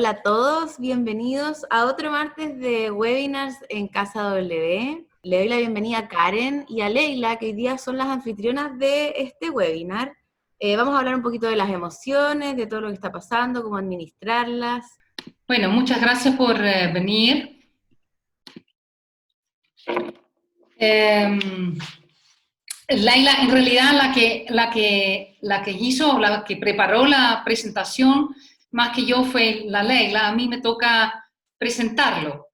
Hola a todos, bienvenidos a otro martes de webinars en Casa W. Le doy la bienvenida a Karen y a Leila, que hoy día son las anfitrionas de este webinar. Vamos a hablar un poquito de las emociones, de todo lo que está pasando, cómo administrarlas. Bueno, muchas gracias por venir. Laila, en realidad la que preparó la presentación, más que yo, fue la Leila. A mí me toca presentarlo.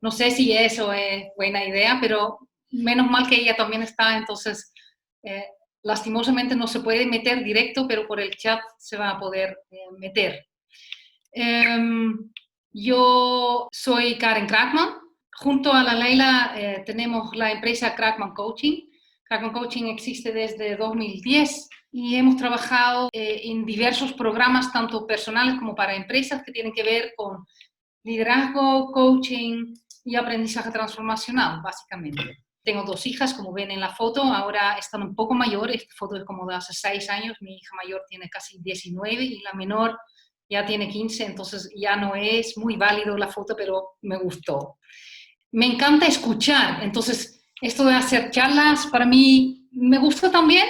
No sé si eso es buena idea, pero menos mal que ella también está, entonces lastimosamente no se puede meter directo, pero por el chat se va a poder meter. Yo soy Karen Krakman. Junto a la Leila tenemos la empresa Krakman Coaching. Krakman Coaching existe desde 2010 y hemos trabajado en diversos programas, tanto personales como para empresas, que tienen que ver con liderazgo, coaching y aprendizaje transformacional, básicamente. Tengo 2 hijas, como ven en la foto, ahora están un poco mayores. Esta foto es como de hace 6 años, mi hija mayor tiene casi 19 y la menor ya tiene 15, entonces ya no es muy válido la foto, pero me gustó. Me encanta escuchar, entonces esto de hacer charlas para mí me gusta también,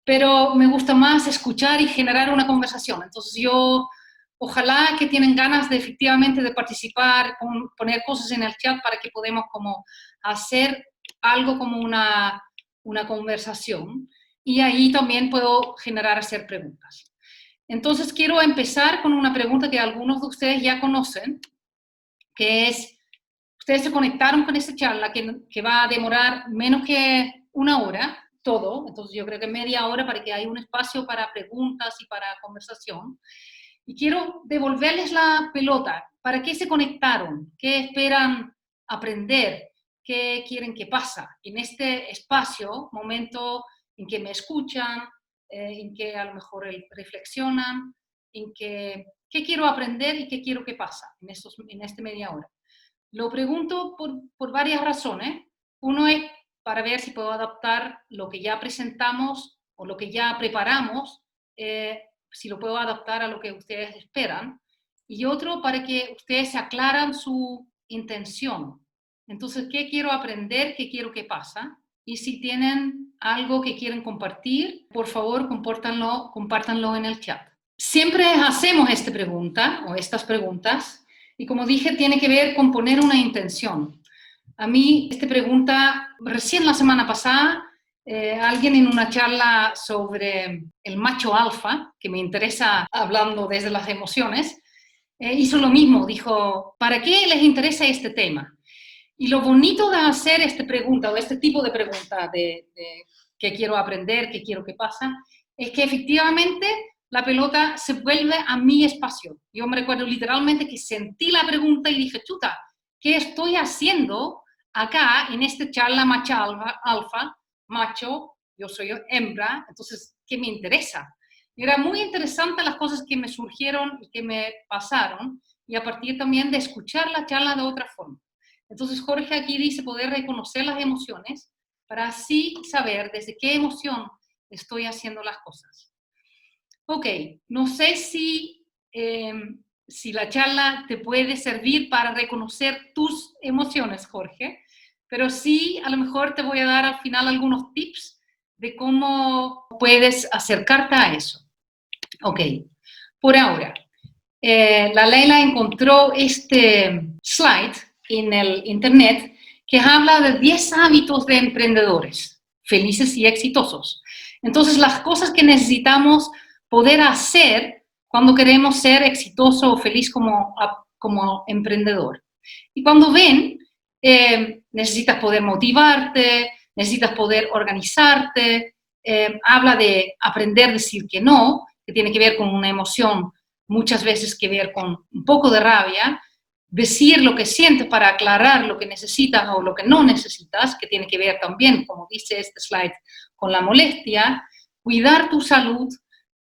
pero me gusta más escuchar y generar una conversación. Entonces yo, ojalá que tienen ganas de efectivamente de participar, poner cosas en el chat para que podamos como hacer algo como una conversación, y ahí también puedo hacer preguntas. Entonces quiero empezar con una pregunta que algunos de ustedes ya conocen, que es: ustedes se conectaron con esta charla que va a demorar menos que 1 hora, todo, entonces yo creo que media hora para que haya un espacio para preguntas y para conversación. Y quiero devolverles la pelota. ¿Para qué se conectaron? ¿Qué esperan aprender? ¿Qué quieren que pase en este espacio, momento en que me escuchan, en que a lo mejor reflexionan, en que qué quiero aprender y qué quiero que pase en esta media hora? Lo pregunto por varias razones. Uno es para ver si puedo adaptar lo que ya presentamos o lo que ya preparamos, si lo puedo adaptar a lo que ustedes esperan. Y otro, para que ustedes se aclaran su intención. Entonces, ¿qué quiero aprender? ¿Qué quiero que pase? Y si tienen algo que quieren compartir, por favor, compártanlo en el chat. Siempre hacemos esta pregunta o estas preguntas, y como dije, tiene que ver con poner una intención. A mí, esta pregunta, recién la semana pasada, alguien en una charla sobre el macho alfa, que me interesa hablando desde las emociones, hizo lo mismo. Dijo: ¿para qué les interesa este tema? Y lo bonito de hacer esta pregunta, o este tipo de pregunta de qué quiero aprender, qué quiero que pase, es que efectivamente la pelota se vuelve a mi espacio. Yo me recuerdo literalmente que sentí la pregunta y dije: chuta, ¿qué estoy haciendo acá en esta charla macho alfa? Macho, yo soy hembra, entonces, ¿qué me interesa? Y era muy interesante las cosas que me surgieron y que me pasaron, y a partir también de escuchar la charla de otra forma. Entonces Jorge aquí dice poder reconocer las emociones para así saber desde qué emoción estoy haciendo las cosas. Ok, no sé si la charla te puede servir para reconocer tus emociones, Jorge, pero sí, a lo mejor te voy a dar al final algunos tips de cómo puedes acercarte a eso. Ok, por ahora, la Leila encontró este slide en el internet que habla de 10 hábitos de emprendedores felices y exitosos. Entonces, las cosas que necesitamos poder hacer cuando queremos ser exitoso o feliz como emprendedor. Y cuando ven, necesitas poder motivarte, necesitas poder organizarte, habla de aprender a decir que no, que tiene que ver con una emoción muchas veces que ver con un poco de rabia, decir lo que sientes para aclarar lo que necesitas o lo que no necesitas, que tiene que ver también, como dice este slide, con la molestia, cuidar tu salud,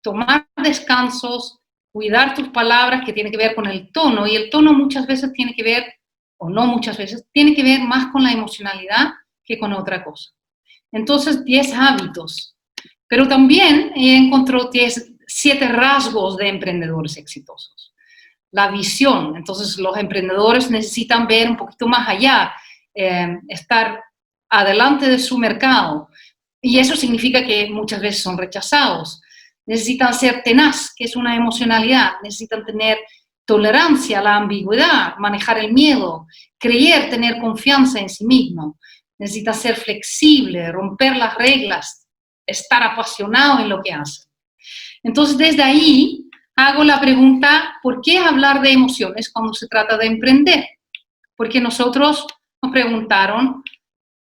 tomar descansos, cuidar tus palabras, que tiene que ver con el tono, y el tono muchas veces tiene que ver, o no muchas veces, tiene que ver más con la emocionalidad que con otra cosa. Entonces, 10 hábitos. Pero también encontró 7 rasgos de emprendedores exitosos. la visión. Entonces los emprendedores necesitan ver un poquito más allá, estar adelante de su mercado. Y eso significa que muchas veces son rechazados. Necesitan ser tenaz, que es una emocionalidad. Necesitan tener tolerancia a la ambigüedad, manejar el miedo, creer, tener confianza en sí mismo. Necesitan ser flexible, romper las reglas, estar apasionado en lo que hacen. Entonces, desde ahí hago la pregunta, ¿por qué hablar de emociones cuando se trata de emprender? Porque nosotros nos preguntaron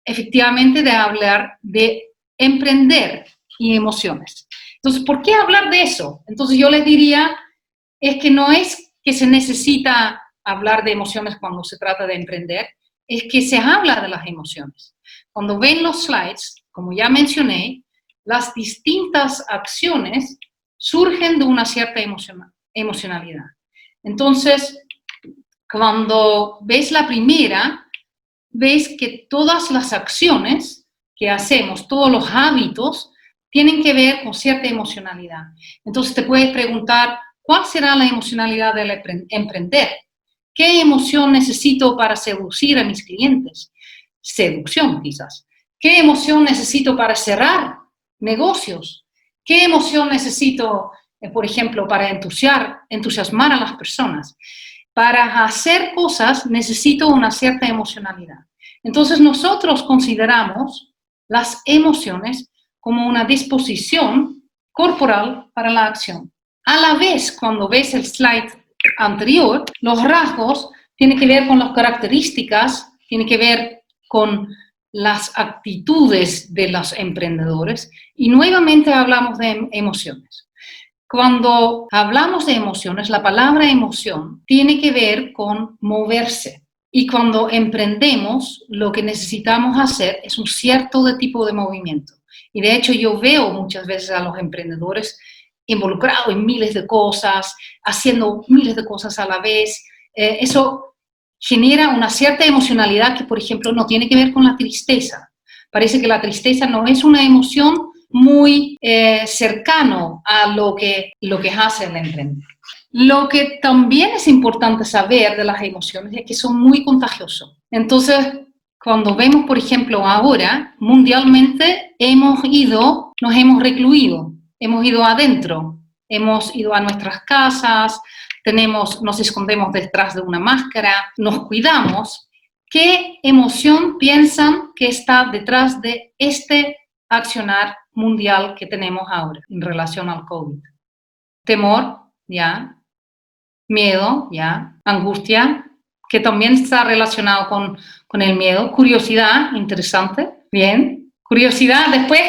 efectivamente de hablar de emprender y emociones. Entonces, ¿por qué hablar de eso? Entonces, yo les diría, es que no es que se necesita hablar de emociones cuando se trata de emprender, es que se habla de las emociones. Cuando ven los slides, como ya mencioné, las distintas acciones surgen de una cierta emocionalidad. Entonces, cuando ves la primera, ves que todas las acciones que hacemos, todos los hábitos, tienen que ver con cierta emocionalidad. Entonces te puedes preguntar, ¿cuál será la emocionalidad del emprender? ¿Qué emoción necesito para seducir a mis clientes? Seducción, quizás. ¿Qué emoción necesito para cerrar negocios? ¿Qué emoción necesito, por ejemplo, para entusiasmar a las personas? Para hacer cosas necesito una cierta emocionalidad. Entonces nosotros consideramos las emociones como una disposición corporal para la acción. A la vez, cuando ves el slide anterior, los rasgos tienen que ver con las características, tienen que ver con las actitudes de los emprendedores y nuevamente hablamos de emociones. Cuando hablamos de emociones, la palabra emoción tiene que ver con moverse. Y cuando emprendemos, lo que necesitamos hacer es un cierto tipo de movimiento. Y de hecho yo veo muchas veces a los emprendedores involucrados en miles de cosas, haciendo miles de cosas a la vez. Eso genera una cierta emocionalidad que, por ejemplo, no tiene que ver con la tristeza. Parece que la tristeza no es una emoción muy cercano a lo que hace el emprendedor. Lo que también es importante saber de las emociones es que son muy contagiosas. Entonces, cuando vemos, por ejemplo, ahora, mundialmente nos hemos recluido, hemos ido adentro, hemos ido a nuestras casas, nos escondemos detrás de una máscara, nos cuidamos. ¿Qué emoción piensan que está detrás de este accionar mundial que tenemos ahora en relación al COVID? Temor, ya. Miedo, ya. Angustia, que también está relacionado con el miedo. Curiosidad, interesante. Bien. Curiosidad, después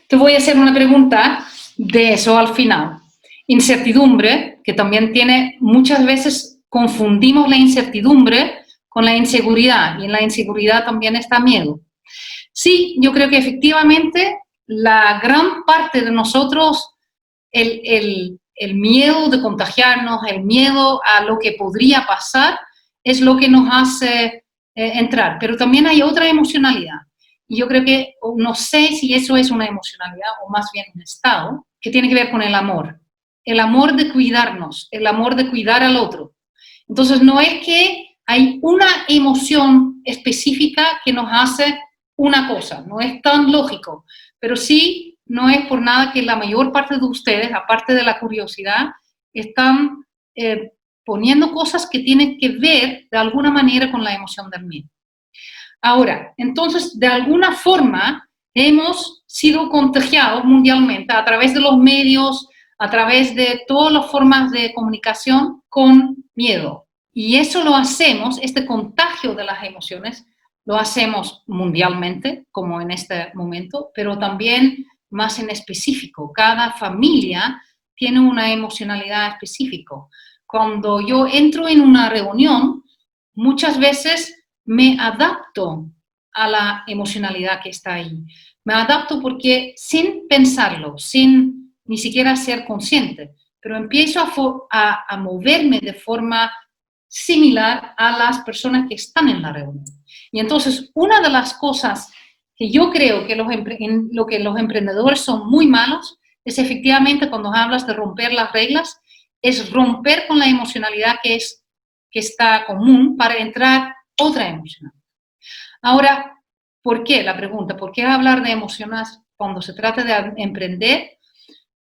te voy a hacer una pregunta de eso al final. Incertidumbre, que también muchas veces confundimos la incertidumbre con la inseguridad, y en la inseguridad también está miedo. Sí, yo creo que efectivamente la gran parte de nosotros, el miedo de contagiarnos, el miedo a lo que podría pasar, es lo que nos hace entrar. Pero también hay otra emocionalidad. Y yo creo que, no sé si eso es una emocionalidad o más bien un estado, que tiene que ver con el amor. El amor de cuidarnos, el amor de cuidar al otro. Entonces, no es que hay una emoción específica que nos hace una cosa, no es tan lógico, pero sí no es por nada que la mayor parte de ustedes, aparte de la curiosidad, están poniendo cosas que tienen que ver de alguna manera con la emoción del miedo. Ahora, entonces, de alguna forma hemos sido contagiados mundialmente a través de los medios, a través de todas las formas de comunicación con miedo. Y eso lo hacemos, este contagio de las emociones, lo hacemos mundialmente, como en este momento, pero también más en específico. Cada familia tiene una emocionalidad específica. Cuando yo entro en una reunión, muchas veces me adapto a la emocionalidad que está ahí. Me adapto porque sin pensarlo, sin ni siquiera ser consciente, pero empiezo a moverme de forma similar a las personas que están en la reunión. Y entonces, una de las cosas que yo creo que en lo que los emprendedores son muy malos es efectivamente cuando hablas de romper las reglas, es romper con la emocionalidad que está común para entrar otra emocionalidad. Ahora, ¿por qué? La pregunta, ¿por qué hablar de emociones cuando se trata de emprender?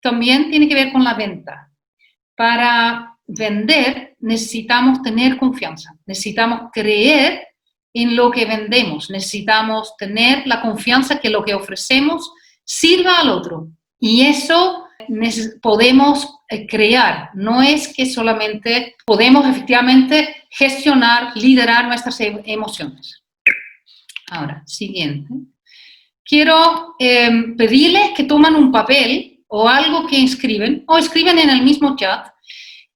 También tiene que ver con la venta. Para vender necesitamos tener confianza, necesitamos creer en lo que vendemos, necesitamos tener la confianza que lo que ofrecemos sirva al otro. Y eso podemos crear, no es que solamente podemos efectivamente gestionar, liderar nuestras emociones. Ahora, siguiente. Quiero pedirles que tomen un papel o algo que escriben, o escriben en el mismo chat,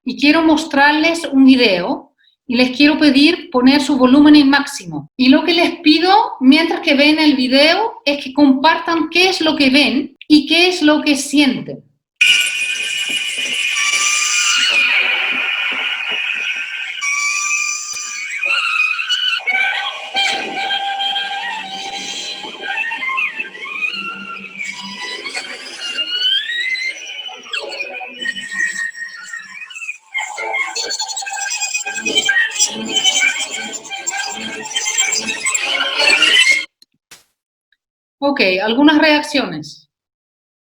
y quiero mostrarles un video y les quiero pedir poner su volumen en máximo. Y lo que les pido mientras que ven el video es que compartan qué es lo que ven y qué es lo que sienten. Ok, algunas reacciones.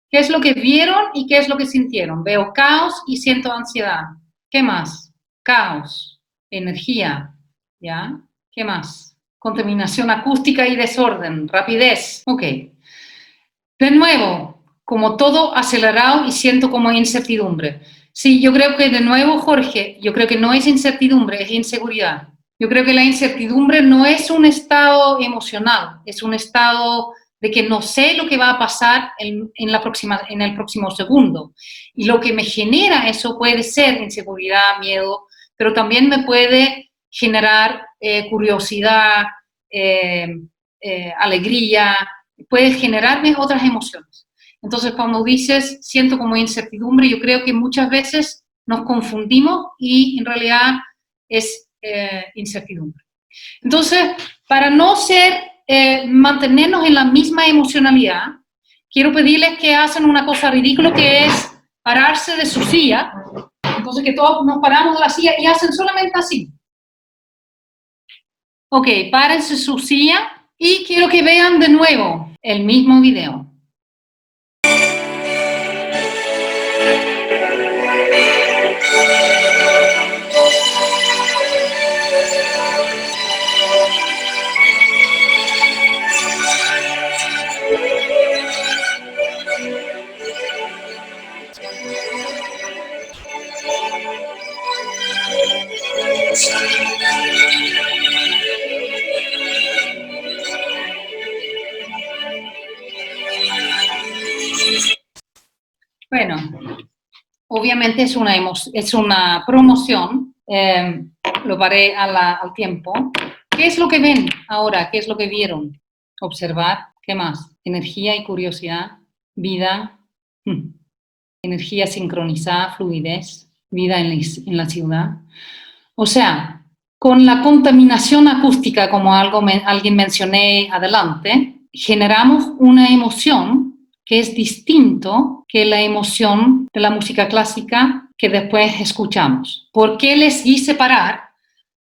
¿Qué es lo que vieron y qué es lo que sintieron? Veo caos y siento ansiedad. ¿Qué más? Caos, energía, ¿ya? ¿Qué más? Contaminación acústica y desorden, rapidez. Ok. De nuevo, como todo acelerado y siento como incertidumbre. Sí, yo creo que de nuevo, Jorge, yo creo que no es incertidumbre, es inseguridad. Yo creo que la incertidumbre no es un estado emocional, es un estado de que no sé lo que va a pasar en el próximo segundo. Y lo que me genera eso puede ser inseguridad, miedo, pero también me puede generar curiosidad, alegría, puede generarme otras emociones. Entonces, cuando dices, siento como incertidumbre, yo creo que muchas veces nos confundimos y en realidad es incertidumbre. Entonces, para no mantenernos en la misma emocionalidad, quiero pedirles que hacen una cosa ridícula que es pararse de su silla. Entonces, que todos nos paramos de la silla y hacen solamente así. Ok, párense de su silla y quiero que vean de nuevo el mismo video. Bueno, obviamente es una promoción, lo paré al tiempo. ¿Qué es lo que ven ahora? ¿Qué es lo que vieron? Observar, ¿qué más? Energía y curiosidad, vida, energía sincronizada, fluidez, vida en la ciudad. O sea, con la contaminación acústica, como alguien mencioné adelante, generamos una emoción que es distinto que la emoción de la música clásica que después escuchamos. ¿Por qué les hice parar?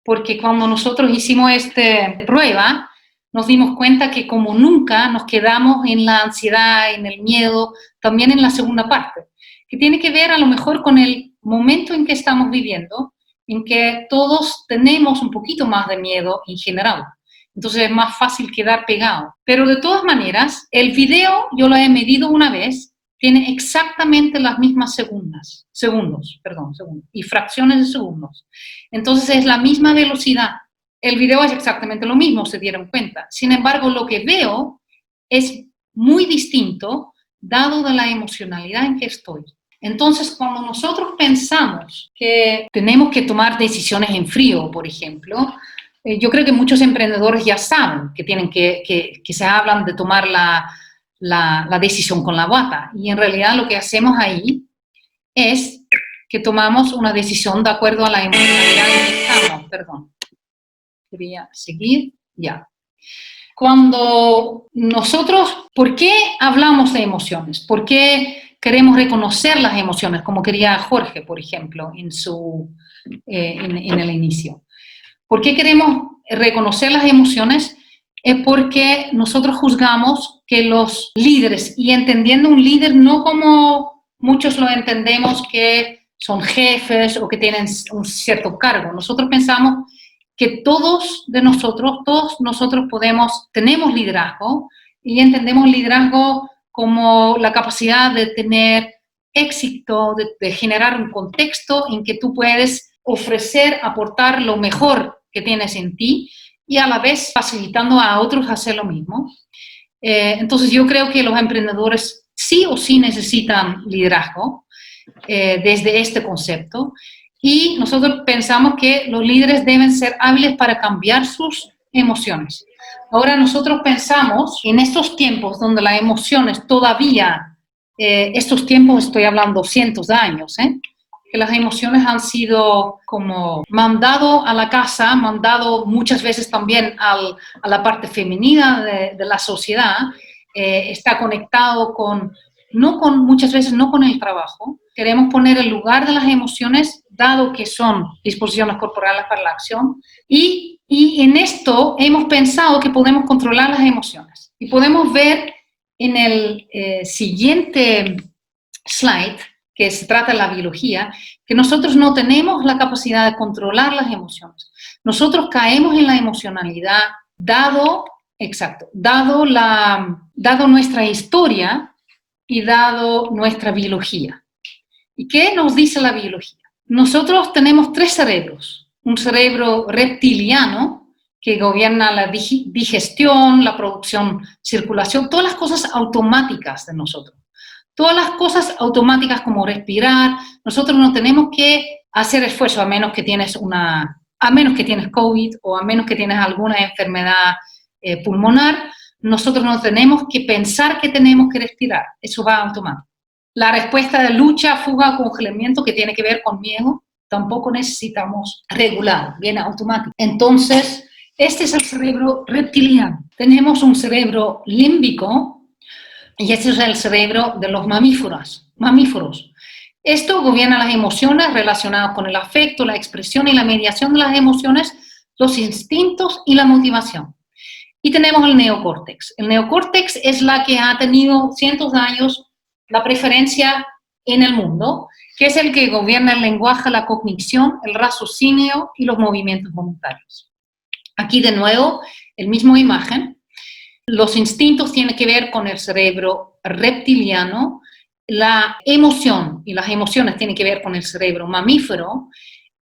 Porque cuando nosotros hicimos esta prueba, nos dimos cuenta que como nunca nos quedamos en la ansiedad, en el miedo, también en la segunda parte, que tiene que ver a lo mejor con el momento en que estamos viviendo, en que todos tenemos un poquito más de miedo en general. Entonces es más fácil quedar pegado. Pero de todas maneras, el video yo lo he medido una vez, tiene exactamente las mismas segundos, y fracciones de segundos. Entonces es la misma velocidad. El video es exactamente lo mismo, se dieron cuenta. Sin embargo, lo que veo es muy distinto dado de la emocionalidad en que estoy. Entonces, cuando nosotros pensamos que tenemos que tomar decisiones en frío, por ejemplo, yo creo que muchos emprendedores ya saben que se hablan de tomar la decisión con la bata. Y en realidad lo que hacemos ahí es que tomamos una decisión de acuerdo a la emocionalidad en que estamos. Perdón. Quería seguir. Ya. Cuando nosotros, ¿por qué hablamos de emociones? ¿Por qué queremos reconocer las emociones, como quería Jorge, por ejemplo, en el inicio. ¿Por qué queremos reconocer las emociones? Es porque nosotros juzgamos que los líderes, y entendiendo un líder no como muchos lo entendemos, que son jefes o que tienen un cierto cargo. Nosotros pensamos que todos nosotros tenemos liderazgo y entendemos liderazgo como la capacidad de tener éxito, de generar un contexto en que tú puedes ofrecer, aportar lo mejor que tienes en ti y a la vez facilitando a otros hacer lo mismo. Entonces yo creo que los emprendedores sí o sí necesitan liderazgo desde este concepto y nosotros pensamos que los líderes deben ser hábiles para cambiar sus emociones. Ahora nosotros pensamos en estos tiempos donde las emociones todavía, estos tiempos estoy hablando cientos de años, que las emociones han sido como mandado a la casa, mandado muchas veces también a la parte femenina de la sociedad, está conectado muchas veces no con el trabajo. Queremos poner el lugar de las emociones, dado que son disposiciones corporales para la acción, y en esto hemos pensado que podemos controlar las emociones. Y podemos ver en el siguiente slide, que se trata de la biología, que nosotros no tenemos la capacidad de controlar las emociones. Nosotros caemos en la emocionalidad dado nuestra historia y dado nuestra biología. ¿Y qué nos dice la biología? Nosotros tenemos 3 cerebros. Un cerebro reptiliano, que gobierna la digestión, la producción, circulación, todas las cosas automáticas de nosotros. Todas las cosas automáticas como respirar, nosotros no tenemos que hacer esfuerzo a menos que tienes COVID o a menos que tienes alguna enfermedad pulmonar. Nosotros no tenemos que pensar que tenemos que respirar, eso va automático. La respuesta de lucha, fuga, congelamiento que tiene que ver con miedo, tampoco necesitamos regular, viene automático. Entonces, este es el cerebro reptiliano. Tenemos un cerebro límbico, y este es el cerebro de los mamíferos. Esto gobierna las emociones relacionadas con el afecto, la expresión y la mediación de las emociones, los instintos y la motivación. Y tenemos el neocórtex. El neocórtex es la que ha tenido cientos de años la preferencia en el mundo, que es el que gobierna el lenguaje, la cognición, el raciocinio y los movimientos voluntarios. Aquí de nuevo, el mismo imagen. Los instintos tienen que ver con el cerebro reptiliano, la emoción y las emociones tienen que ver con el cerebro mamífero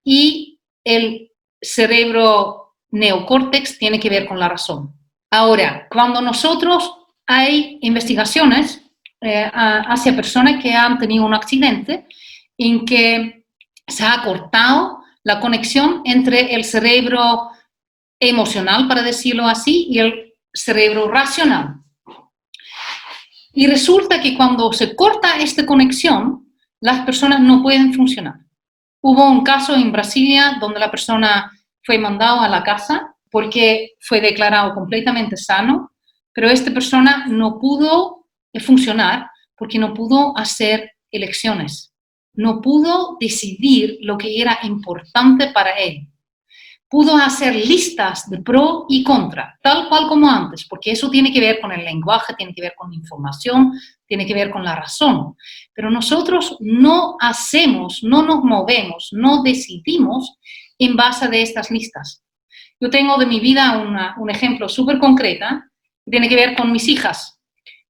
y el cerebro neocórtex tiene que ver con la razón. Ahora, cuando hay investigaciones hacia personas que han tenido un accidente en que se ha cortado la conexión entre el cerebro emocional, para decirlo así, y el cerebro racional. Y resulta que cuando se corta esta conexión, las personas no pueden funcionar. Hubo un caso en Brasilia donde la persona fue mandada a la casa porque fue declarado completamente sano, pero esta persona no pudo funcionar porque no pudo hacer elecciones, no pudo decidir lo que era importante para él. Pudo hacer listas de pro y contra, tal cual como antes, porque eso tiene que ver con el lenguaje, tiene que ver con la información, tiene que ver con la razón. Pero nosotros no nos movemos, no decidimos en base a estas listas. Yo tengo de mi vida un ejemplo súper concreto, que tiene que ver con mis hijas.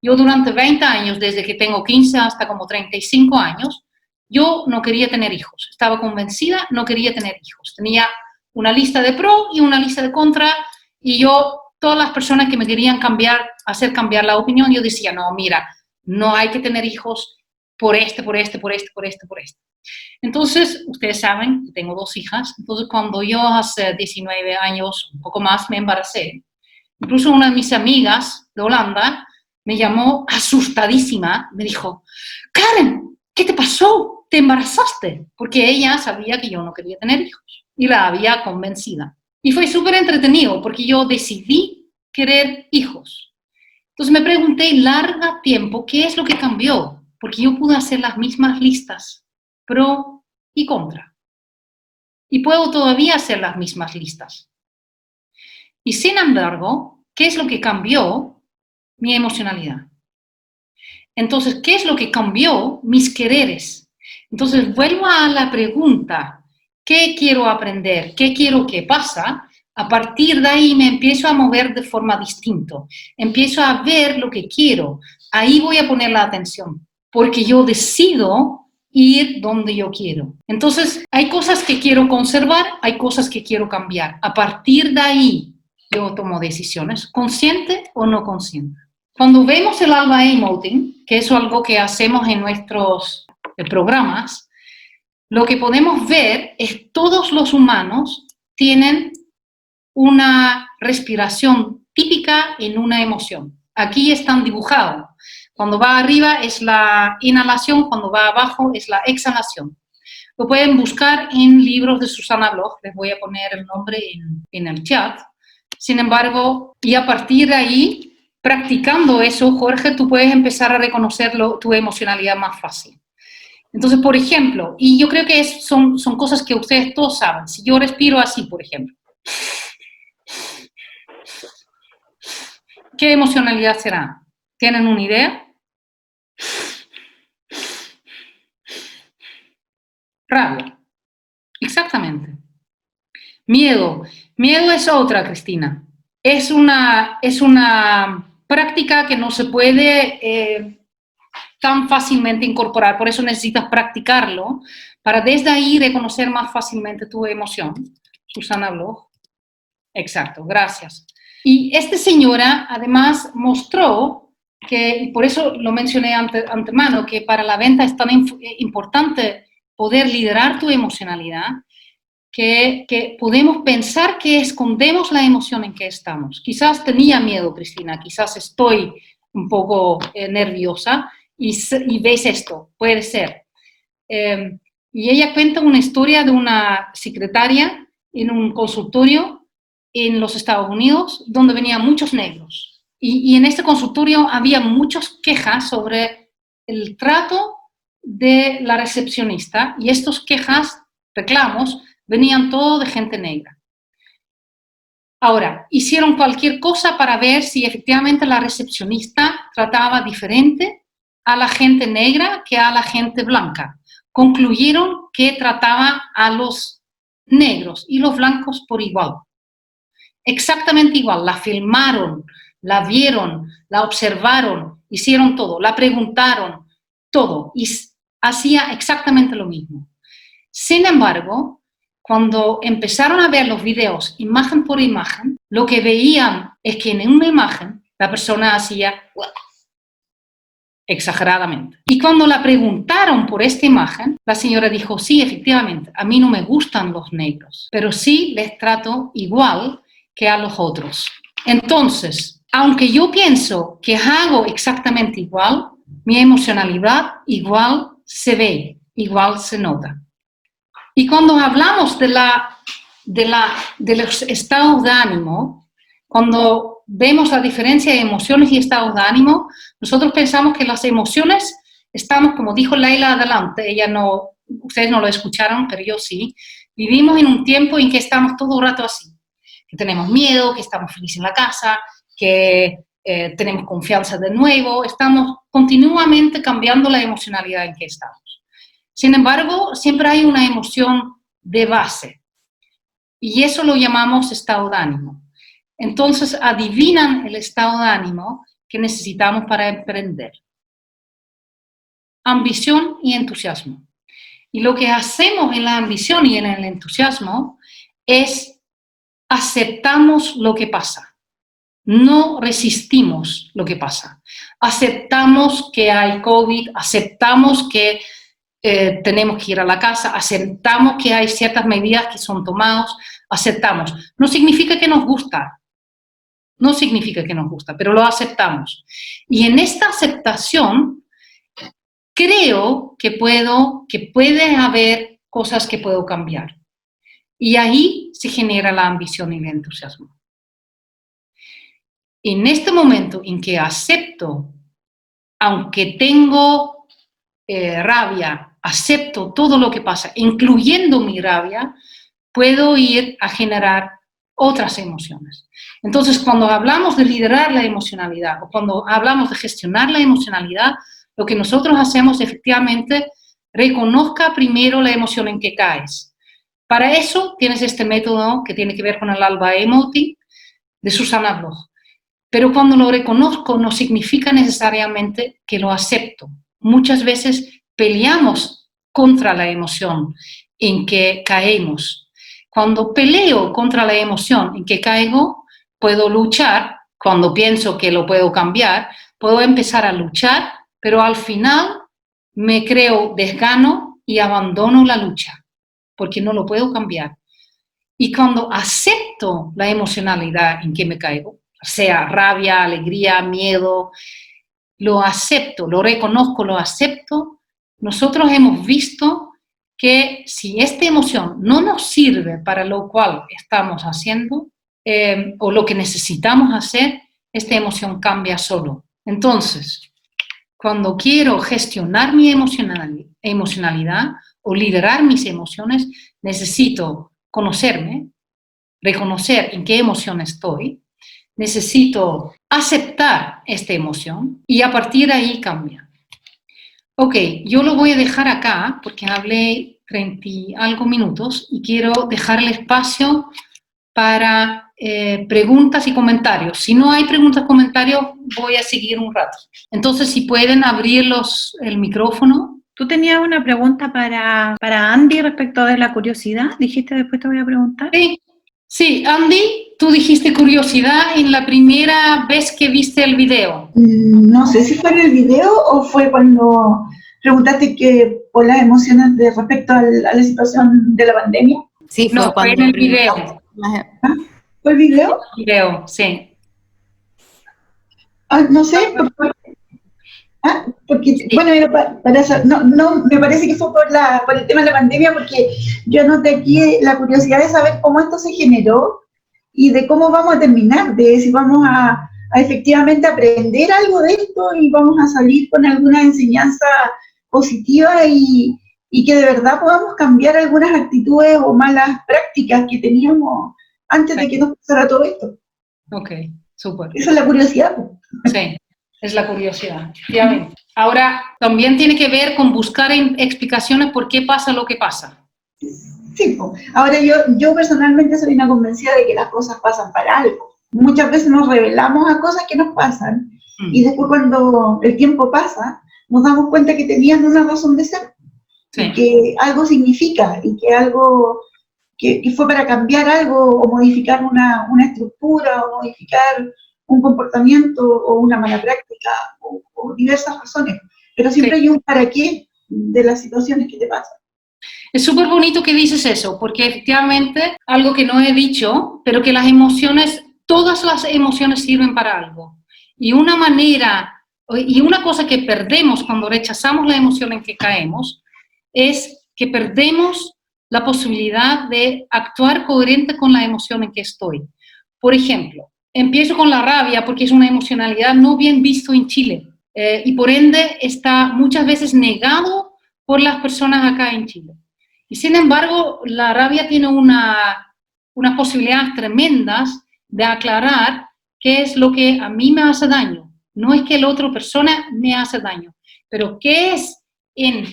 Yo durante 20 años, desde que tengo 15 hasta como 35 años, yo no quería tener hijos. Estaba convencida, no quería tener hijos. Tenía una lista de pro y una lista de contra, y todas las personas que me querían hacer cambiar la opinión, yo decía, no, mira, no hay que tener hijos por este. Entonces, ustedes saben, tengo 2 hijas, entonces cuando yo hace 19 años, un poco más, me embaracé, incluso una de mis amigas de Holanda me llamó asustadísima, me dijo, Karen, ¿qué te pasó? ¿Te embarazaste? Porque ella sabía que yo no quería tener hijos. Y la había convencida. Y fue súper entretenido porque yo decidí querer hijos. Entonces me pregunté largo tiempo qué es lo que cambió. porque yo pude hacer las mismas listas, pro y contra. Y puedo todavía hacer las mismas listas. Y sin embargo, ¿qué es lo que cambió? Mi emocionalidad. Entonces, ¿qué es lo que cambió? Mis quereres. Entonces, vuelvo a la pregunta, ¿qué quiero aprender? ¿Qué quiero que pasa? A partir de ahí me empiezo a mover de forma distinta. Empiezo a ver lo que quiero. Ahí voy a poner la atención, porque yo decido ir donde yo quiero. Entonces, hay cosas que quiero conservar, hay cosas que quiero cambiar. A partir de ahí, yo tomo decisiones, consciente o no consciente. Cuando vemos el alba emoting, que es algo que hacemos en nuestros programas, lo que podemos ver es que todos los humanos tienen una respiración típica en una emoción. Aquí están dibujados. Cuando va arriba es la inhalación, cuando va abajo es la exhalación. Lo pueden buscar en libros de Susana Bloch, les voy a poner el nombre en el chat. Sin embargo, y a partir de ahí, practicando eso, Jorge, tú puedes empezar a reconocer tu emocionalidad más fácil. Entonces, por ejemplo, y yo creo que son cosas que ustedes todos saben. Si yo respiro así, por ejemplo, ¿qué emocionalidad será? ¿Tienen una idea? Rabia. Exactamente. Miedo. Miedo es otra, Cristina. Es una práctica que no se puede tan fácilmente incorporar, por eso necesitas practicarlo, para desde ahí reconocer más fácilmente tu emoción. Susana Bloch. Exacto, gracias. Y esta señora además mostró que, y por eso lo mencioné antemano, que para la venta es tan importante poder liderar tu emocionalidad, que podemos pensar que escondemos la emoción en que estamos. Quizás tenía miedo, Cristina, quizás estoy un poco nerviosa y ves esto, puede ser. Y ella cuenta una historia de una secretaria en un consultorio en los Estados Unidos donde venían muchos negros. Y en este consultorio había muchas quejas sobre el trato de la recepcionista y estas quejas, reclamos, venían todo de gente negra. Ahora, hicieron cualquier cosa para ver si efectivamente la recepcionista trataba diferente a la gente negra que a la gente blanca. Concluyeron que trataba a los negros y los blancos por igual. Exactamente igual. La filmaron, la vieron, la observaron, hicieron todo, la preguntaron, todo. Y hacía exactamente lo mismo. Sin embargo, cuando empezaron a ver los videos imagen por imagen, lo que veían es que en una imagen la persona hacía exageradamente. Y cuando la preguntaron por esta imagen, la señora dijo, sí, efectivamente, a mí no me gustan los negros, pero sí les trato igual que a los otros. Entonces, aunque yo pienso que hago exactamente igual, mi emocionalidad igual se ve, igual se nota. Y cuando hablamos de los estados de ánimo, cuando vemos la diferencia de emociones y estados de ánimo, nosotros pensamos que las emociones estamos, como dijo Leila adelante, ustedes no lo escucharon, pero yo sí, vivimos en un tiempo en que estamos todo el rato así, que tenemos miedo, que estamos felices en la casa, que tenemos confianza de nuevo, estamos continuamente cambiando la emocionalidad en que estamos. Sin embargo, siempre hay una emoción de base y eso lo llamamos estado de ánimo. Entonces, adivinan el estado de ánimo que necesitamos para emprender. Ambición y entusiasmo. Y lo que hacemos en la ambición y en el entusiasmo es aceptamos lo que pasa. No resistimos lo que pasa. Aceptamos que hay COVID, aceptamos que tenemos que ir a la casa, aceptamos que hay ciertas medidas que son tomadas, aceptamos. No significa que nos gusta, no significa que nos gusta, pero lo aceptamos. Y en esta aceptación creo que puede haber cosas que puedo cambiar. Y ahí se genera la ambición y el entusiasmo. En este momento en que acepto, aunque tengo rabia, acepto todo lo que pasa, incluyendo mi rabia, puedo ir a generar otras emociones. Entonces, cuando hablamos de liderar la emocionalidad o cuando hablamos de gestionar la emocionalidad, lo que nosotros hacemos efectivamente, reconozca primero la emoción en que caes. Para eso tienes este método que tiene que ver con el Alba Emoting de Susana Bloch. Pero cuando lo reconozco no significa necesariamente que lo acepto. Muchas veces peleamos contra la emoción en que caemos. Cuando peleo contra la emoción en que caigo, puedo luchar. Cuando pienso que lo puedo cambiar, puedo empezar a luchar, pero al final me creo desgano y abandono la lucha, porque no lo puedo cambiar. Y cuando acepto la emocionalidad en que me caigo, sea rabia, alegría, miedo, lo acepto, lo reconozco, lo acepto, nosotros hemos visto que si esta emoción no nos sirve para lo cual estamos haciendo o lo que necesitamos hacer, esta emoción cambia solo. Entonces, cuando quiero gestionar mi emocionalidad o liderar mis emociones, necesito conocerme, reconocer en qué emoción estoy, necesito aceptar esta emoción y a partir de ahí cambia. Ok, yo lo voy a dejar acá porque hablé 30 y algo minutos y quiero dejar el espacio para preguntas y comentarios. Si no hay preguntas y comentarios, voy a seguir un rato. Entonces, si pueden abrir el micrófono. Tú tenías una pregunta para Andy respecto de la curiosidad. Dijiste, después te voy a preguntar. Sí, Andy, tú dijiste curiosidad en la primera vez que viste el video. No sé si fue en el video o fue cuando preguntaste que por las emociones respecto a la situación de la pandemia. Sí, fue fue en el video. ¿Fue el video? El video, sí. No sé, porque, sí. Bueno, para eso, no, me parece que fue por el tema de la pandemia, porque yo noté aquí la curiosidad de saber cómo esto se generó y de cómo vamos a terminar, de si vamos a efectivamente aprender algo de esto y vamos a salir con alguna enseñanza positiva y que de verdad podamos cambiar algunas actitudes o malas prácticas que teníamos antes de que nos pasara todo esto. Ok, súper. Esa es la curiosidad. Sí. Es la curiosidad. Ahora, también tiene que ver con buscar explicaciones por qué pasa lo que pasa. Sí, ahora yo personalmente soy una convencida de que las cosas pasan para algo. Muchas veces nos revelamos a cosas que nos pasan y después cuando el tiempo pasa, nos damos cuenta que tenían una razón de ser. Sí. Y que algo significa y que algo que fue para cambiar algo o modificar una estructura o modificar un comportamiento o una mala práctica o diversas razones, pero siempre hay un para qué de las situaciones que te pasan. Es súper bonito que dices eso, porque efectivamente, algo que no he dicho, pero que las emociones, todas las emociones sirven para algo. Y una manera, y una cosa que perdemos cuando rechazamos la emoción en que caemos, es que perdemos la posibilidad de actuar coherente con la emoción en que estoy. Por ejemplo, empiezo con la rabia porque es una emocionalidad no bien visto en Chile y por ende está muchas veces negado por las personas acá en Chile. Y sin embargo, la rabia tiene unas posibilidades tremendas de aclarar qué es lo que a mí me hace daño. No es que la otra persona me hace daño, pero qué es en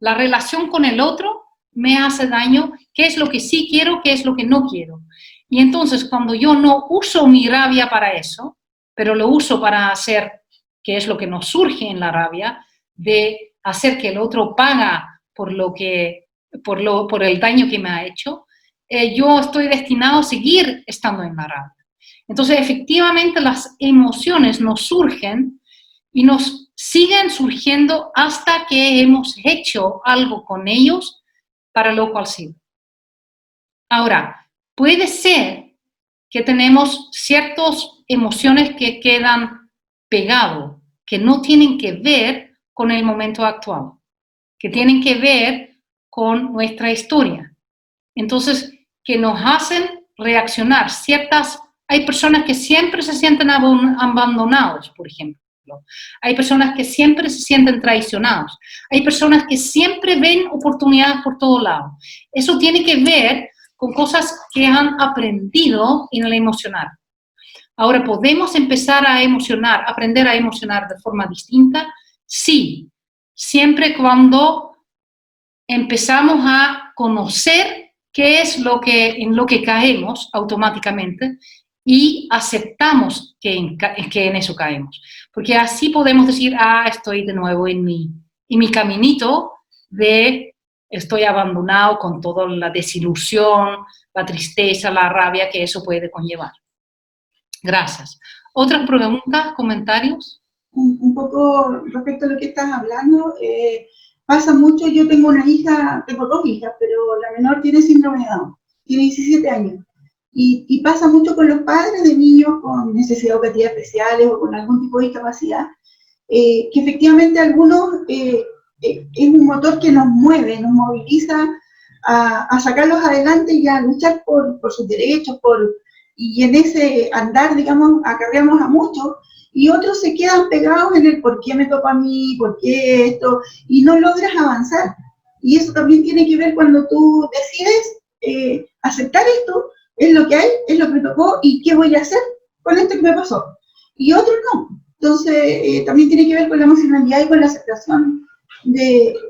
la relación con el otro me hace daño, qué es lo que sí quiero, qué es lo que no quiero. Y entonces, cuando yo no uso mi rabia para eso, pero lo uso para hacer, que es lo que nos surge en la rabia, de hacer que el otro paga por el daño que me ha hecho, yo estoy destinado a seguir estando en la rabia. Entonces, efectivamente, las emociones nos surgen y nos siguen surgiendo hasta que hemos hecho algo con ellos para lo cual sirve. Ahora, puede ser que tenemos ciertas emociones que quedan pegadas, que no tienen que ver con el momento actual, que tienen que ver con nuestra historia. Entonces, que nos hacen reaccionar hay personas que siempre se sienten abandonados, por ejemplo. ejemplo. Hay personas que siempre se sienten traicionados. Hay personas que siempre ven oportunidades por todos lados. Eso tiene que ver con cosas que han aprendido en el emocionar. Ahora, ¿podemos empezar a emocionar, aprender a emocionar de forma distinta? Sí, siempre cuando empezamos a conocer qué es en lo que caemos automáticamente y aceptamos que en eso caemos. Porque así podemos decir, estoy de nuevo en mi caminito de estoy abandonado con toda la desilusión, la tristeza, la rabia que eso puede conllevar. Gracias. ¿Otras preguntas, comentarios? Un poco respecto a lo que estás hablando, pasa mucho, yo tengo una hija, tengo 2 hijas, pero la menor tiene síndrome de Down, tiene 17 años, y pasa mucho con los padres de niños con necesidades educativas especiales o con algún tipo de discapacidad, que efectivamente algunos es un motor que nos mueve, nos moviliza a sacarlos adelante y a luchar por sus derechos, y en ese andar, digamos, acarreamos a muchos, y otros se quedan pegados en el por qué me toca a mí, por qué esto, y no logras avanzar. Y eso también tiene que ver cuando tú decides aceptar esto, es lo que hay, es lo que me tocó, y qué voy a hacer con esto que me pasó. Y otros no. Entonces, también tiene que ver con la emocionalidad y con la aceptación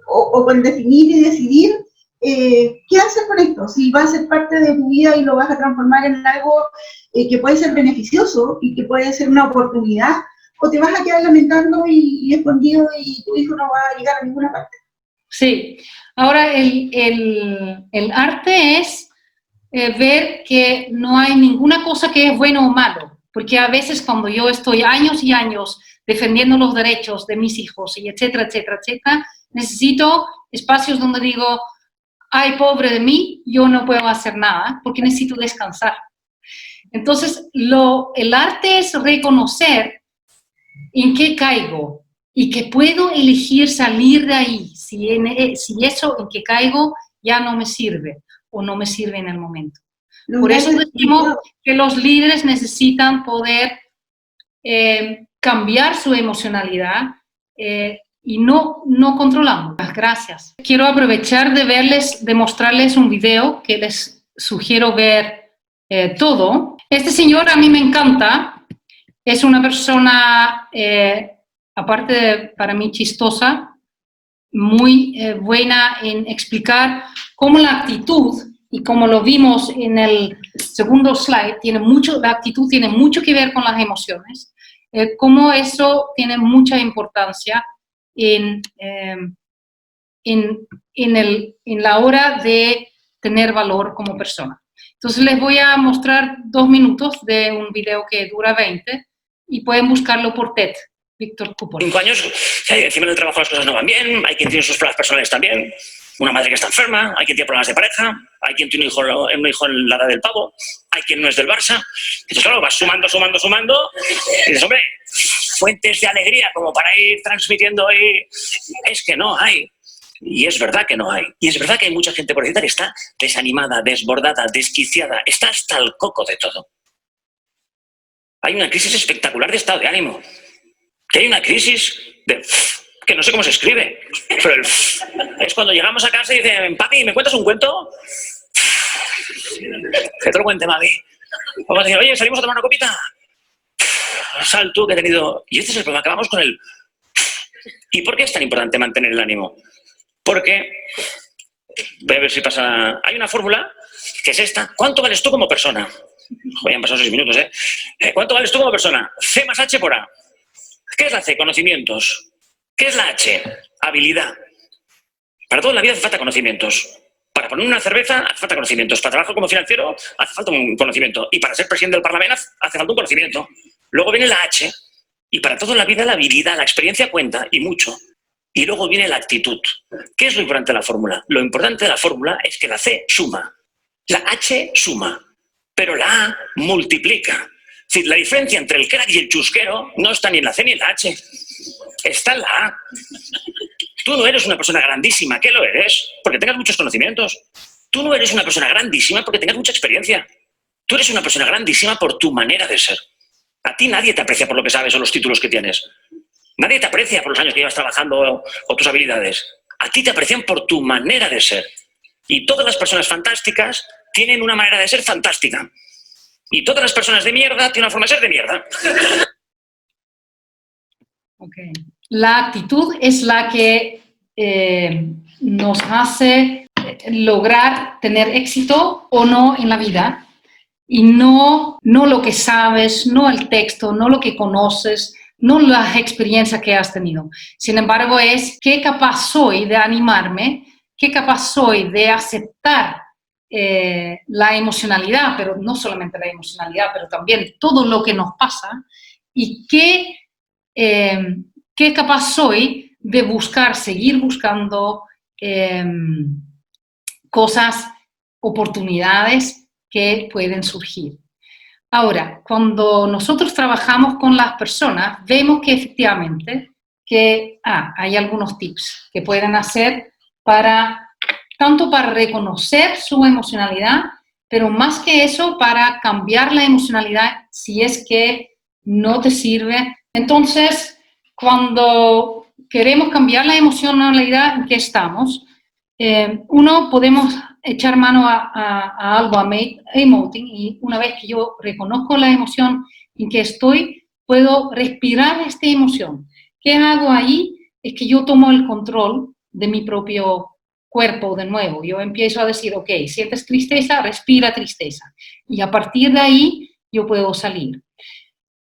o con definir y decidir qué hacer con esto, si va a ser parte de tu vida y lo vas a transformar en algo que puede ser beneficioso y que puede ser una oportunidad, o te vas a quedar lamentando y escondido y tu hijo no va a llegar a ninguna parte. Sí, ahora el arte es ver que no hay ninguna cosa que es bueno o malo, porque a veces cuando yo estoy años y años defendiendo los derechos de mis hijos y etcétera, etcétera, etcétera, necesito espacios donde digo, ay, pobre de mí, yo no puedo hacer nada porque necesito descansar. Entonces, el arte es reconocer en qué caigo y que puedo elegir salir de ahí si eso en que caigo ya no me sirve o no me sirve en el momento. Por eso decimos que los líderes necesitan poder cambiar su emocionalidad y no controlamos. Gracias. Quiero aprovechar de mostrarles un video que les sugiero ver todo. Este señor a mí me encanta. Es una persona, aparte de, para mí, chistosa, muy buena en explicar cómo la actitud, y como lo vimos en el segundo slide, la actitud tiene mucho que ver con las emociones, cómo eso tiene mucha importancia en la hora de tener valor como persona. Entonces les voy a mostrar 2 minutos de un video que dura 20 y pueden buscarlo por TED. Víctor Cupol. 5 años, encima del trabajo las cosas no van bien, hay quien tiene sus problemas personales también, una madre que está enferma, hay quien tiene problemas de pareja, hay quien tiene un hijo en la edad del pavo, hay quien no es del Barça. Entonces, claro, vas sumando, y dices, hombre, fuentes de alegría como para ir transmitiendo ahí, es que no hay. Y es verdad que no hay. Y es verdad que hay mucha gente por decir que está desanimada, desbordada, desquiciada, está hasta el coco de todo. Hay una crisis espectacular de estado de ánimo. Que hay una crisis de... que no sé cómo se escribe, pero es cuando llegamos a casa y dicen, papi, ¿me cuentas un cuento? Que te lo cuente, mami. Vamos a decir, oye, ¿salimos a tomar una copita? Sal tú, que he tenido... Y este es el problema, acabamos con el... ¿Y por qué es tan importante mantener el ánimo? Porque, voy a ver si pasa... Hay una fórmula que es esta. ¿Cuánto vales tú como persona? Joder, han pasado 6 minutos, ¿eh? ¿Cuánto vales tú como persona? C más H por A. ¿Qué es la C? Conocimientos. ¿Qué es la H? Habilidad. Para toda la vida hace falta conocimientos. Para poner una cerveza hace falta conocimientos. Para trabajar como financiero hace falta un conocimiento. Y para ser presidente del Parlamento hace falta un conocimiento. Luego viene la H. Y para toda la vida la habilidad, la experiencia cuenta, y mucho. Y luego viene la actitud. ¿Qué es lo importante de la fórmula? Lo importante de la fórmula es que la C suma. La H suma. Pero la A multiplica. Es decir, la diferencia entre el crack y el chusquero no está ni en la C ni en la H. Está en la A. Tú no eres una persona grandísima. ¿Qué lo eres? Porque tengas muchos conocimientos. Tú no eres una persona grandísima porque tengas mucha experiencia. Tú eres una persona grandísima por tu manera de ser. A ti nadie te aprecia por lo que sabes o los títulos que tienes. Nadie te aprecia por los años que llevas trabajando o tus habilidades. A ti te aprecian por tu manera de ser. Y todas las personas fantásticas tienen una manera de ser fantástica. Y todas las personas de mierda tienen una forma de ser de mierda. Okay. La actitud es la que nos hace lograr tener éxito o no en la vida. Y no lo que sabes, no el texto, no lo que conoces, no las experiencias que has tenido. Sin embargo, es qué capaz soy de animarme, qué capaz soy de aceptar la emocionalidad, pero no solamente la emocionalidad, pero también todo lo que nos pasa, y qué capaz soy de buscar, seguir buscando cosas, oportunidades que pueden surgir. Ahora, cuando nosotros trabajamos con las personas, vemos que efectivamente hay algunos tips que pueden hacer tanto para reconocer su emocionalidad, pero más que eso, para cambiar la emocionalidad si es que no te sirve. Entonces, cuando queremos cambiar la emocionalidad en que estamos, podemos echar mano a algo, a emoting, y una vez que yo reconozco la emoción en que estoy, puedo respirar esta emoción. ¿Qué hago ahí? Es que yo tomo el control de mi propio cuerpo de nuevo. Yo empiezo a decir, ok, sientes tristeza, respira tristeza. Y a partir de ahí yo puedo salir.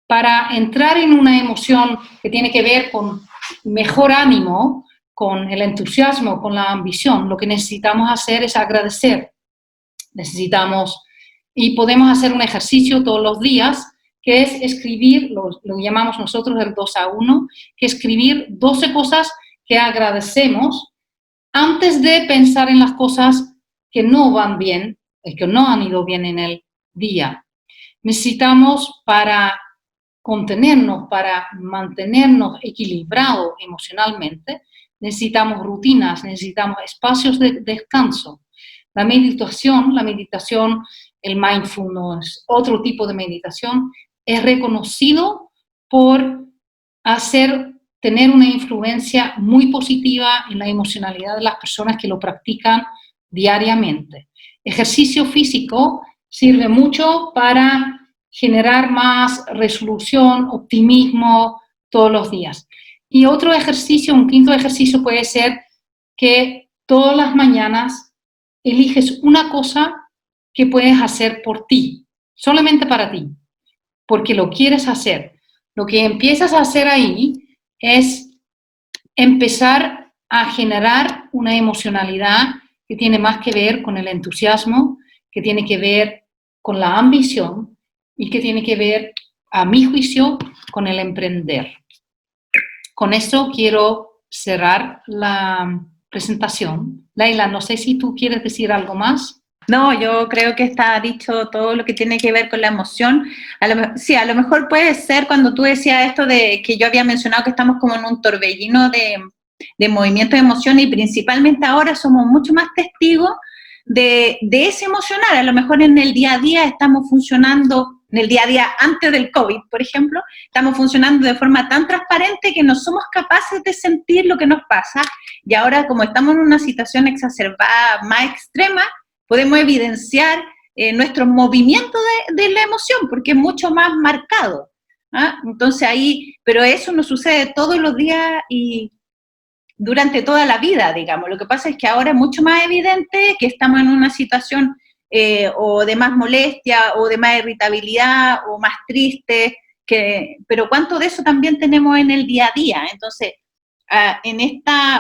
Para entrar en una emoción que tiene que ver con mejor ánimo, con el entusiasmo, con la ambición, lo que necesitamos hacer es agradecer. Y podemos hacer un ejercicio todos los días, que es escribir, lo llamamos nosotros el 2 a 1, que es escribir 12 cosas que agradecemos antes de pensar en las cosas que no van bien, que no han ido bien en el día. Necesitamos, para contenernos, para mantenernos equilibrados emocionalmente, necesitamos rutinas, necesitamos espacios de descanso. La meditación, el mindfulness, otro tipo de meditación, es reconocido por tener una influencia muy positiva en la emocionalidad de las personas que lo practican diariamente. Ejercicio físico sirve mucho para generar más resolución, optimismo todos los días. Y otro ejercicio, un quinto ejercicio puede ser que todas las mañanas eliges una cosa que puedes hacer por ti, solamente para ti, porque lo quieres hacer. Lo que empiezas a hacer ahí es empezar a generar una emocionalidad que tiene más que ver con el entusiasmo, que tiene que ver con la ambición y que tiene que ver, a mi juicio, con el emprender. Con esto quiero cerrar la presentación. Leila, no sé si tú quieres decir algo más. No, yo creo que está dicho todo lo que tiene que ver con la emoción. Sí, a lo mejor puede ser cuando tú decías esto de que yo había mencionado que estamos como en un torbellino de movimiento de emociones, y principalmente ahora somos mucho más testigos de ese emocional. A lo mejor en el día a día estamos funcionando, en el día a día antes del COVID, por ejemplo, estamos funcionando de forma tan transparente que no somos capaces de sentir lo que nos pasa, y ahora, como estamos en una situación exacerbada, más extrema, podemos evidenciar nuestros movimientos de la emoción, porque es mucho más marcado. Entonces ahí, pero eso no sucede todos los días y durante toda la vida, digamos. Lo que pasa es que ahora es mucho más evidente que estamos en una situación o de más molestia, o de más irritabilidad, o más triste, pero ¿cuánto de eso también tenemos en el día a día? Entonces,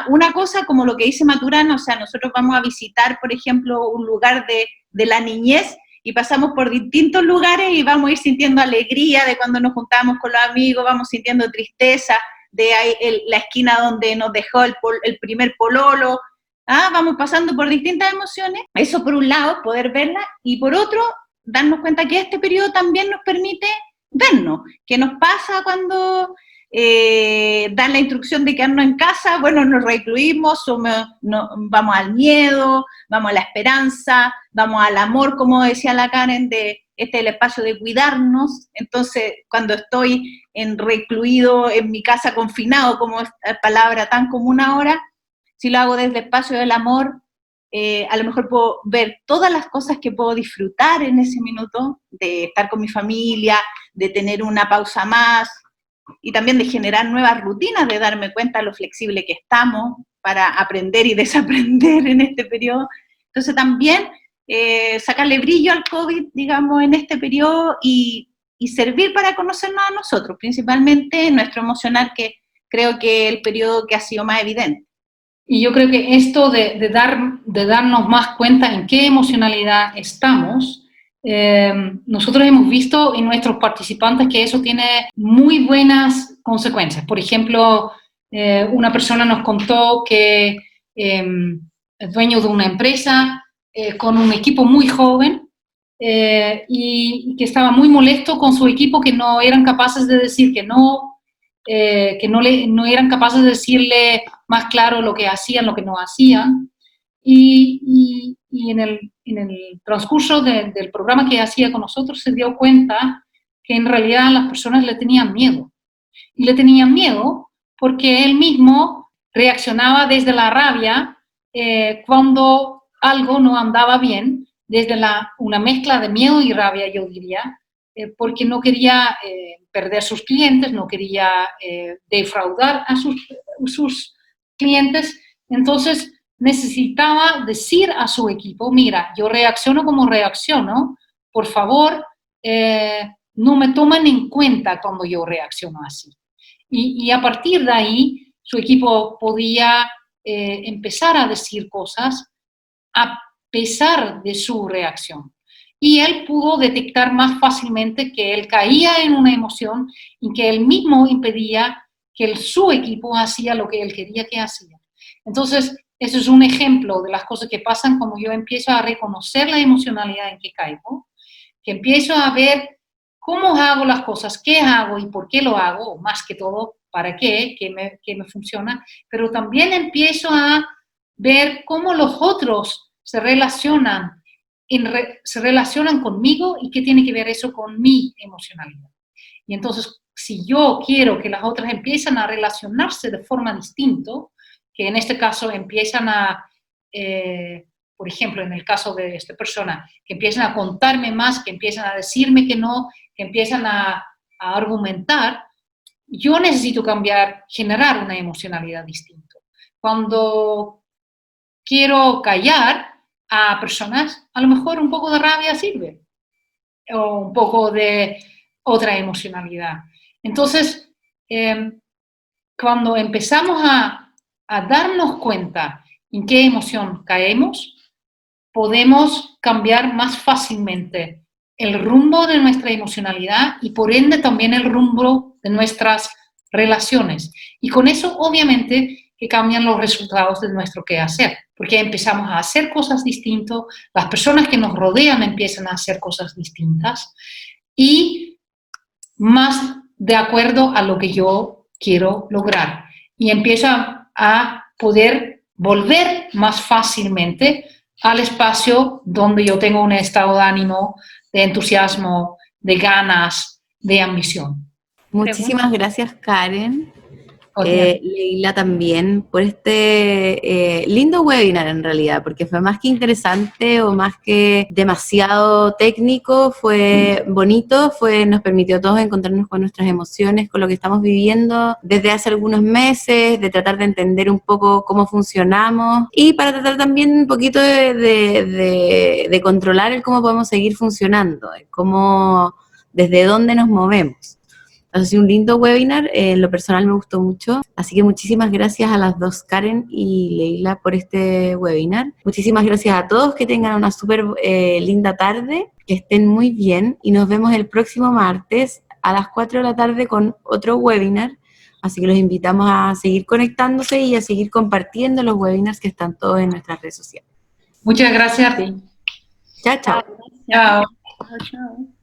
una cosa como lo que dice Maturana, o sea, nosotros vamos a visitar, por ejemplo, un lugar de la niñez, y pasamos por distintos lugares y vamos a ir sintiendo alegría de cuando nos juntamos con los amigos, vamos sintiendo tristeza de ahí la esquina donde nos dejó el primer pololo, vamos pasando por distintas emociones. Eso por un lado, poder verla, y por otro, darnos cuenta que este periodo también nos permite vernos. ¿Qué nos pasa cuando dan la instrucción de quedarnos en casa? Bueno, nos recluimos, vamos al miedo, vamos a la esperanza, vamos al amor, como decía la Karen, de este es el espacio de cuidarnos, entonces cuando estoy recluido en mi casa confinado, como es la palabra tan común ahora, si lo hago desde el espacio del amor, a lo mejor puedo ver todas las cosas que puedo disfrutar en ese minuto, de estar con mi familia, de tener una pausa más, y también de generar nuevas rutinas, de darme cuenta de lo flexible que estamos para aprender y desaprender en este periodo. Entonces también sacarle brillo al COVID, digamos, en este periodo y servir para conocernos a nosotros, principalmente nuestro emocional, que creo que es el periodo que ha sido más evidente. Y yo creo que esto de darnos más cuenta en qué emocionalidad estamos, nosotros hemos visto en nuestros participantes que eso tiene muy buenas consecuencias. Por ejemplo, una persona nos contó que es dueño de una empresa con un equipo muy joven y que estaba muy molesto con su equipo, que no eran capaces de decir que no eran capaces de decirle más claro lo que hacían, lo que no hacían. Y en el transcurso del programa que hacía con nosotros se dio cuenta que en realidad las personas le tenían miedo. Y le tenían miedo porque él mismo reaccionaba desde la rabia cuando algo no andaba bien, desde una mezcla de miedo y rabia, yo diría, porque no quería perder sus clientes, no quería defraudar a sus clientes. Entonces necesitaba decir a su equipo, mira, yo reacciono como reacciono, por favor, no me tomen en cuenta cuando yo reacciono así. Y a partir de ahí, su equipo podía empezar a decir cosas a pesar de su reacción. Y él pudo detectar más fácilmente que él caía en una emoción y que él mismo impedía que su equipo hacía lo que él quería que hacía. Entonces, eso es un ejemplo de las cosas que pasan cuando yo empiezo a reconocer la emocionalidad en que caigo, que empiezo a ver cómo hago las cosas, qué hago y por qué lo hago, o más que todo, para qué me funciona, pero también empiezo a ver cómo los otros se relacionan conmigo y qué tiene que ver eso con mi emocionalidad. Y entonces, si yo quiero que las otras empiecen a relacionarse de forma distinta, que en este caso empiezan por ejemplo, en el caso de esta persona, que empiezan a contarme más, que empiezan a decirme que no, que empiezan a argumentar, yo necesito generar una emocionalidad distinta. Cuando quiero callar a personas, a lo mejor un poco de rabia sirve, o un poco de otra emocionalidad. Entonces, cuando empezamos a darnos cuenta en qué emoción caemos, podemos cambiar más fácilmente el rumbo de nuestra emocionalidad y por ende también el rumbo de nuestras relaciones. Y con eso, obviamente, que cambian los resultados de nuestro quehacer, porque empezamos a hacer cosas distintas, las personas que nos rodean empiezan a hacer cosas distintas y más de acuerdo a lo que yo quiero lograr. Y empiezo a poder volver más fácilmente al espacio donde yo tengo un estado de ánimo, de entusiasmo, de ganas, de ambición. Muchísimas gracias, Karen. Leila también por este lindo webinar en realidad, porque fue más que interesante o más que demasiado técnico, fue bonito, nos permitió a todos encontrarnos con nuestras emociones, con lo que estamos viviendo desde hace algunos meses, de tratar de entender un poco cómo funcionamos y para tratar también un poquito de controlar el cómo podemos seguir funcionando, desde dónde nos movemos. Ha sido un lindo webinar, en lo personal me gustó mucho, así que muchísimas gracias a las dos, Karen y Leila, por este webinar. Muchísimas gracias a todos, que tengan una súper linda tarde, que estén muy bien y nos vemos el próximo martes a las 4 de la tarde con otro webinar, así que los invitamos a seguir conectándose y a seguir compartiendo los webinars que están todos en nuestras redes sociales. Muchas gracias a ti. Chao, chao. Chao. Chao.